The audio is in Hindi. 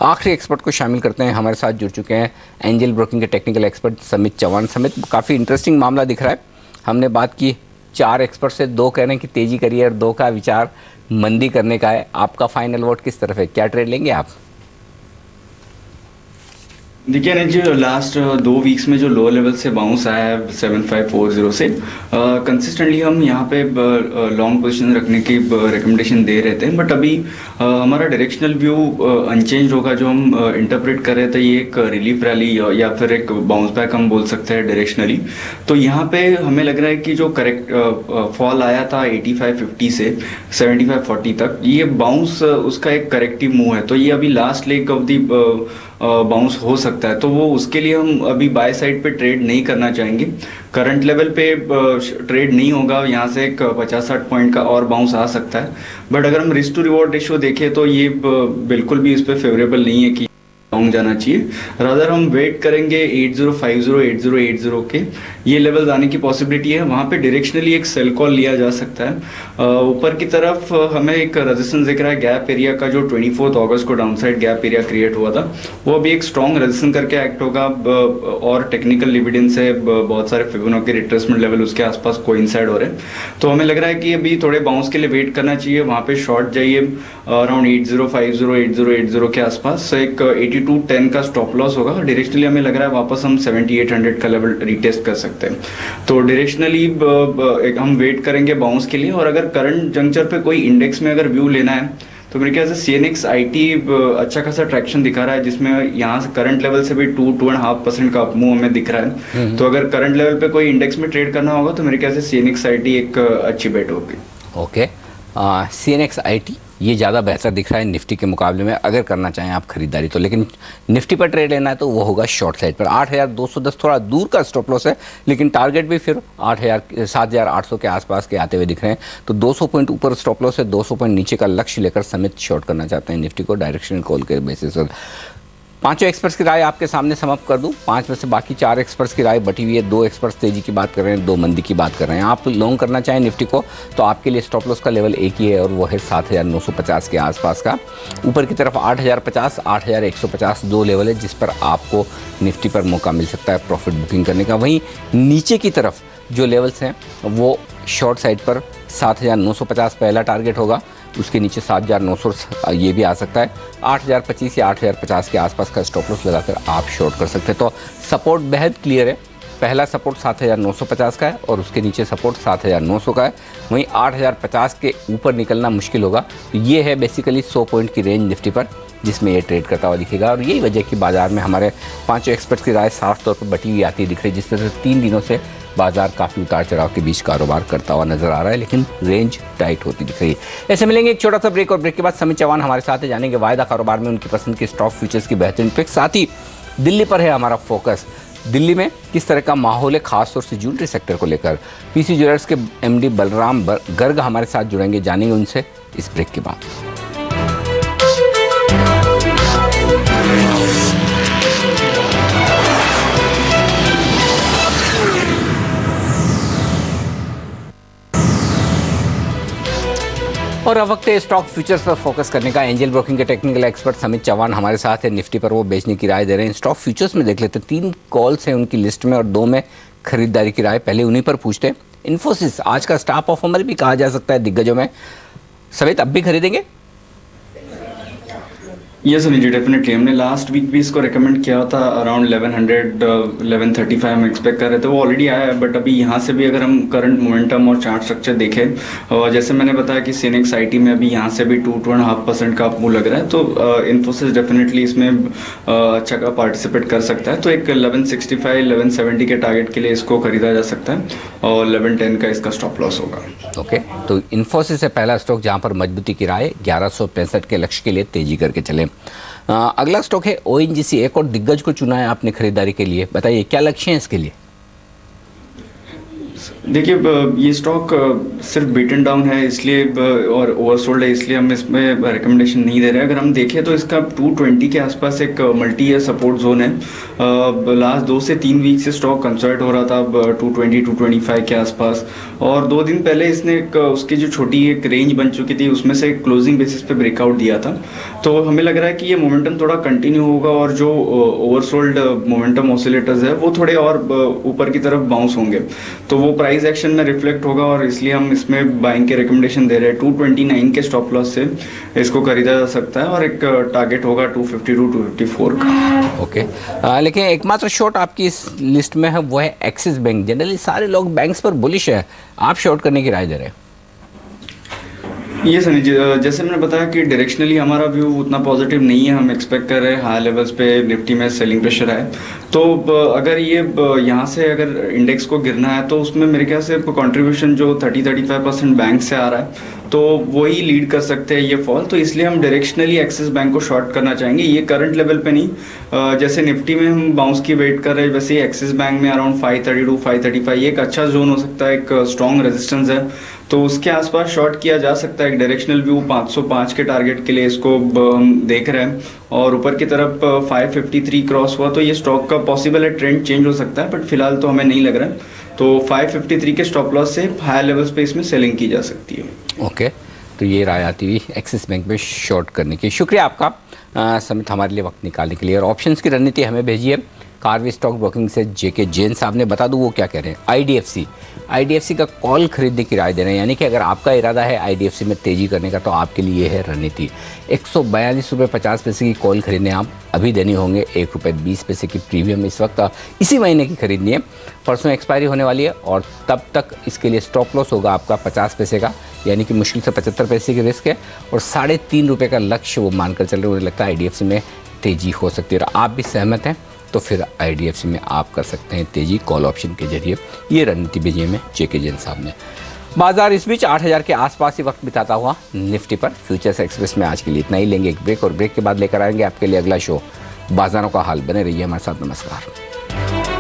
आखिरी एक्सपर्ट को शामिल करते हैं। हमारे साथ जुड़ चुके हैं एंजल ब्रोकिंग के टेक्निकल एक्सपर्ट समित चौहान। समित, काफ़ी इंटरेस्टिंग मामला दिख रहा है। हमने बात की 4 एक्सपर्ट से, 2 कह रहे हैं कि तेज़ी करिए और 2 का विचार मंदी करने का है। आपका फाइनल वोट किस तरफ है? क्या ट्रेड लेंगे आप? देखिए अनिल जी, लास्ट 2 वीक्स में जो लो लेवल से बाउंस आया है 7540 से, कंसिस्टेंटली हम यहाँ पे लॉन्ग पोजीशन रखने की रिकमेंडेशन दे रहे थे। बट अभी हमारा डायरेक्शनल व्यू अनचेंज होगा। जो हम इंटरप्रेट कर रहे थे ये एक रिलीफ रैली या फिर एक बाउंस बैक हम बोल सकते हैं डायरेक्शनली। तो यहाँ पे हमें लग रहा है कि जो करेक्ट फॉल आया था 8550 से 7540 तक, ये बाउंस उसका एक करेक्टिव मूव है। तो ये अभी last leg of the bounce हो सकता है, तो वो उसके लिए हम अभी बाय साइड पे ट्रेड नहीं करना चाहेंगे। करंट लेवल पे ट्रेड नहीं होगा, यहाँ से एक 50-60 पॉइंट का और बाउंस आ सकता है। बट अगर हम रिस्क टू रिवॉर्ड रेशियो देखें तो ये बिल्कुल भी इस पे फेवरेबल नहीं है कि लॉन्ग जाना चाहिए। रादर हम वेट करेंगे 8050 8080 के ये लेवल आने की पॉसिबिलिटी है। वहाँ पे डायरेक्शनली एक सेल कॉल लिया जा सकता है। ऊपर की तरफ हमें एक रेजिस्टेंस दिख रहा है गैप एरिया का, जो 24 अगस्त को डाउनसाइड गैप एरिया क्रिएट हुआ था, वो अभी एक स्ट्रॉन्ग रेजिस्टेंस करके एक्ट होगा। और टेक्निकल एविडेंस है, बहुत सारे फिबोनाची रिट्रेसमेंट लेवल उसके आसपास कोइंसाइड हो रहे हैं। तो हमें लग रहा है कि अभी थोड़े बाउंस के लिए वेट करना चाहिए। वहाँ पे शॉर्ट जाइए अराउंड 8050 8080 के आसपास। एक 8210 का स्टॉप लॉस होगा। डायरेक्शनली हमें लग रहा है वापस हम 7800 का लेवल रिटेस्ट कर सकते हैं। तो डायरेक्शनली हम वेट करेंगे बाउंस के लिए। और अगर करंट जंक्चर पे कोई इंडेक्स में अगर व्यू लेना है तो मेरे ख्याल से CNX IT अच्छा खासा ट्रैक्शन दिखा रहा है, जिसमें यहाँ से करंट लेवल से भी 2-2.5% का अपमूव हमें दिख रहा है। तो अगर करंट लेवल पे कोई इंडेक्स में ट्रेड करना होगा तो मेरे ख्याल से CNX IT एक अच्छी बेट होगी। ओके, CNX IT ये ज़्यादा बेहतर दिख रहा है निफ्टी के मुकाबले में, अगर करना चाहें आप खरीदारी तो। लेकिन निफ्टी पर ट्रेड लेना है तो वो होगा शॉर्ट साइड पर। 8210 थोड़ा दूर का स्टॉप लॉस है, लेकिन टारगेट भी फिर 7800 के आसपास के आते हुए दिख रहे हैं। तो 200 पॉइंट ऊपर स्टॉप लॉस है, 200 पॉइंट नीचे का लक्ष्य लेकर समित शॉर्ट करना चाहते हैं निफ्टी को डायरेक्शनल कॉल के बेसिस पर। 5 एक्सपर्ट्स की राय आपके सामने समाप्त कर दूं। 5 में से बाकी 4 एक्सपर्ट्स की राय बटी हुई है। 2 एक्सपर्ट्स तेजी की बात कर रहे हैं, 2 मंदी की बात कर रहे हैं। आप लॉन्ग करना चाहें निफ्टी को तो आपके लिए स्टॉप लॉस का लेवल एक ही है, और वो है 7950 के आसपास का। ऊपर की तरफ 8050 8150 2 लेवल है जिस पर आपको निफ्टी पर मौका मिल सकता है प्रॉफिट बुकिंग करने का। वहीं नीचे की तरफ जो लेवल्स हैं वो शॉर्ट साइड पर 7950 पहला टारगेट होगा, उसके नीचे 7900 ये भी आ सकता है। 8025 या 8050 के आसपास का स्टॉप लॉस लगाकर आप शॉर्ट कर सकते हैं। तो सपोर्ट बेहद क्लियर है। पहला सपोर्ट 7950 का है और उसके नीचे सपोर्ट 7900 का है। वहीं 8050 के ऊपर निकलना मुश्किल होगा। तो ये है बेसिकली 100 पॉइंट की रेंज निफ्टी पर जिसमें ये ट्रेड करता हुआ दिखेगा। और यही वजह कि बाजार में हमारे 5 एक्सपर्ट्स की राय साफ तौर पर बटी हुई आती दिख रही है, जिस तरह से 3 दिनों से बाजार काफ़ी उतार चढ़ाव के बीच कारोबार करता हुआ नजर आ रहा है, लेकिन रेंज टाइट होती दिख रही है। ऐसे मिलेंगे एक छोटा सा ब्रेक, और ब्रेक के बाद समित चौहान हमारे साथ है। जानेंगे वायदा कारोबार में उनकी पसंद के स्टॉक फ्यूचर्स की बेहतरीन पिक। साथ ही दिल्ली पर है हमारा फोकस। दिल्ली में किस तरह का माहौल है, खासतौर से ज्वेलरी सेक्टर को लेकर। PC ज्वेलर्स के MD बलराम गर्ग हमारे साथ जुड़ेंगे, जानेंगे उनसे इस ब्रेक के बाद। और अब वक्त है स्टॉक फ्यूचर्स पर फोकस करने का। एंजल ब्रोकिंग के टेक्निकल एक्सपर्ट समित चौहान हमारे साथ है। निफ्टी पर वो बेचने की राय दे रहे हैं। स्टॉक फ्यूचर्स में देख लेते हैं, 3 कॉल्स हैं उनकी लिस्ट में और 2 में खरीदारी की राय। पहले उन्हीं पर पूछते हैं। इन्फोसिस आज का स्टार परफॉर्मर भी कहा जा सकता है दिग्गजों में। समित, अब भी खरीदेंगे? Yes Anil ji, definitely. हमने लास्ट वीक भी इसको रेकमेंड किया था अराउंड 1100 1135 हम एक्सपेक्ट कर रहे थे। वो ऑलरेडी आया है। बट अभी यहाँ से भी अगर हम करंट मोमेंटम और चार्ट स्ट्रक्चर देखें, जैसे मैंने बताया कि CNX IT में अभी यहाँ से भी 2-2.5% का अपमूव लग रहा है। तो इन्फोसिस डेफिनेटली इसमें अच्छा का पार्टिसिपेट कर सकता है। तो एक 1165 1170 के टारगेट के लिए इसको खरीदा जा सकता है और 1110 का इसका स्टॉप लॉस होगा। ओके, तो इन्फोसिस है पहला स्टॉक जहाँ पर मजबूती की राय 1165 के लक्ष्य के लिए तेजी करके चले। अगला स्टॉक है ONGC। एक और दिग्गज को चुना है आपने खरीदारी के लिए, बताइए क्या लक्ष्य है इसके लिए? देखिए ये स्टॉक सिर्फ बीटन डाउन है इसलिए और ओवरसोल्ड है इसलिए हम इसमें रिकमेंडेशन नहीं दे रहे हैं। अगर हम देखें तो इसका 220 के आसपास एक मल्टी ईयर सपोर्ट जोन है। लास्ट 2 से 3 वीक से स्टॉक कंसल्ट हो रहा था 220 225 के आसपास, और 2 दिन पहले इसने उसकी जो छोटी एक रेंज बन चुकी थी उसमें से क्लोजिंग बेसिस पे ब्रेकआउट दिया था। तो हमें लग रहा है कि ये मोमेंटम थोड़ा कंटिन्यू होगा और जो ओवरसोल्ड मोमेंटम ऑसिलेटर्स है वो थोड़े और ऊपर की तरफ बाउंस होंगे, तो वो प्राइस एक्शन में रिफ्लेक्ट होगा और इसलिए हम इसमें बाइंग के रिकमेंडेशन दे रहे हैं। 229 के स्टॉप लॉस से इसको खरीदा जा सकता है और एक टारगेट होगा 252 254 का। ओके लेकिन एकमात्र शॉर्ट आपकी इस लिस्ट में है वो है एक्सिस बैंक। जनरली सारे लोग बैंक्स पर बुलिश है, आप शॉर्ट करने की राय दे रहे हैं? ये सनी जी, जैसे मैंने बताया कि डायरेक्शनली हमारा व्यू उतना पॉजिटिव नहीं है। हम एक्सपेक्ट कर रहे हैं हाई लेवल्स पे निफ्टी में सेलिंग प्रेशर है। तो अगर ये यहाँ से अगर इंडेक्स को गिरना है तो उसमें मेरे ख्याल से कंट्रीब्यूशन जो 30-35% बैंक से आ रहा है तो वही लीड कर सकते हैं ये फॉल। तो इसलिए हम डायरेक्शनली एक्सिस बैंक को शॉर्ट करना चाहेंगे, ये करंट लेवल पे नहीं। जैसे निफ्टी में हम बाउंस की वेट कर रहे हैं वैसे ही एक्सिस बैंक में अराउंड 532 535 एक अच्छा जोन हो सकता है, एक स्ट्रॉन्ग रेजिस्टेंस है, तो उसके आसपास शॉर्ट किया जा सकता है। एक डायरेक्शनल व्यू 505 के टारगेट के लिए इसको हम देख रहे हैं और ऊपर की तरफ 553 क्रॉस हुआ तो ये स्टॉक का पॉसिबल है ट्रेंड चेंज हो सकता है, बट फिलहाल तो हमें नहीं लग रहा है। तो 553 के स्टॉप लॉस से हायर लेवल्स पे इसमें सेलिंग की जा सकती है। ओके तो ये राय आती हुई एक्सिस बैंक में शॉर्ट करने की। शुक्रिया आपका समित हमारे लिए वक्त निकालने के लिए। और ऑप्शंस की रणनीति हमें भेजिए। कार्वी स्टॉक ब्रोकिंग से जेके जैन साहब ने बता दूं वो क्या कह रहे हैं। आईडीएफसी का कॉल खरीदने की राय दे रहे हैं, यानी कि अगर आपका इरादा है आईडीएफसी में तेजी करने का तो आपके लिए ये है रणनीति। 142 रुपये 50 पैसे की कॉल खरीदने आप अभी देनी होंगे, 1 रुपये 20 पैसे की प्रीमियम इस वक्त इसी महीने की खरीदनी है। परसों एक्सपायरी होने वाली है और तब तक इसके लिए स्टॉप लॉस होगा आपका 50 पैसे का, यानी कि मुश्किल से 75 पैसे की रिस्क है और 3.5 रुपये का लक्ष्य वो मानकर चल रहे हैं। मुझे लगता है आईडीएफसी में तेजी हो सकती है और आप भी सहमत हैं तो फिर आईडीएफसी में आप कर सकते हैं तेजी कॉल ऑप्शन के जरिए। ये रणनीति भेजी में जेके जैन साहब ने। बाजार इस बीच 8000 के आसपास ही वक्त बिताता हुआ निफ्टी पर। फ्यूचर्स एक्सप्रेस में आज के लिए इतना ही। लेंगे एक ब्रेक और ब्रेक के बाद लेकर आएंगे आपके लिए अगला शो बाजारों का हाल। बने रहिए हमारे साथ। नमस्कार।